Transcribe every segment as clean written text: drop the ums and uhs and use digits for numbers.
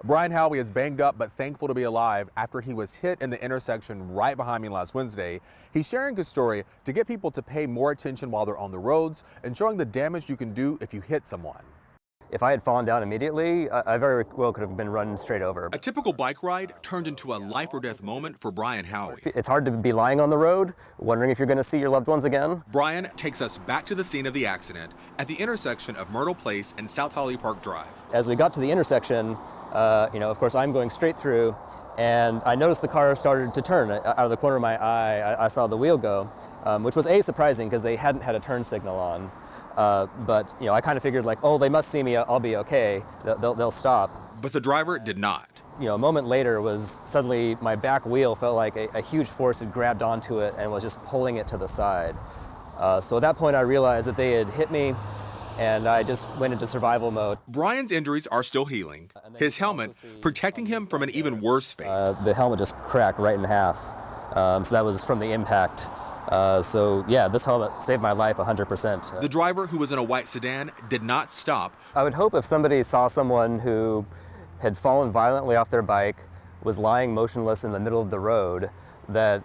Bryan Howie is banged up but thankful to be alive after he was hit in the intersection right behind me last Wednesday. He's sharing his story to get people to pay more attention while they're on the roads and showing the damage you can do if you hit someone. If I had fallen down immediately, I very well could have been run straight over. A typical bike ride turned into a life or death moment for Bryan Howie. It's hard to be lying on the road, wondering if you're going to see your loved ones again. Bryan takes us back to the scene of the accident at the intersection of Myrtle Place and South Holly Park Drive. As we got to the intersection, of course, I'm going straight through, and I noticed the car started to turn. Out of the corner of my eye, I saw the wheel go, which was surprising because they hadn't had a turn signal on. But I kind of figured like, oh, they must see me, I'll be okay, they'll stop. But the driver did not. A moment later was suddenly my back wheel felt like a huge force had grabbed onto it and was just pulling it to the side. So at that point I realized that they had hit me, and I just went into survival mode. Bryan's injuries are still healing. His helmet protecting him from an even worse fate. The helmet just cracked right in half, so that was from the impact. So yeah, this helmet saved my life 100%. The driver, who was in a white sedan, did not stop. I would hope if somebody saw someone who had fallen violently off their bike, was lying motionless in the middle of the road, that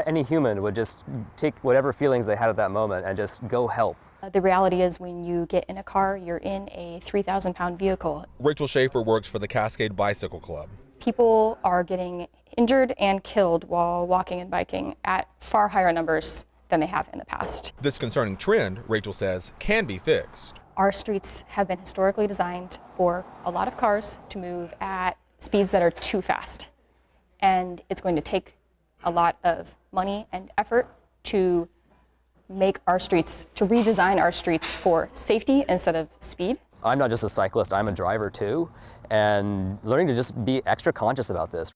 any human would just take whatever feelings they had at that moment and just go help. The reality is when you get in a car, you're in a 3,000-pound vehicle. Rachel Schaefer works for the Cascade Bicycle Club. People are getting injured and killed while walking and biking at far higher numbers than they have in the past. This concerning trend, Rachel says, can be fixed. Our streets have been historically designed for a lot of cars to move at speeds that are too fast. And it's going to take a lot of money and effort to make our streets, to redesign our streets for safety instead of speed. I'm not just a cyclist, I'm a driver too, and learning to just be extra conscious about this.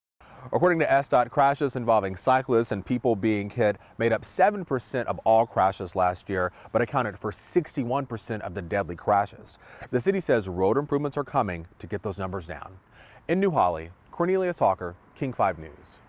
According to SDOT, crashes involving cyclists and people being hit made up 7% of all crashes last year, but accounted for 61% of the deadly crashes. The city says road improvements are coming to get those numbers down. In New Holly, Cornelius Hawker, King 5 News.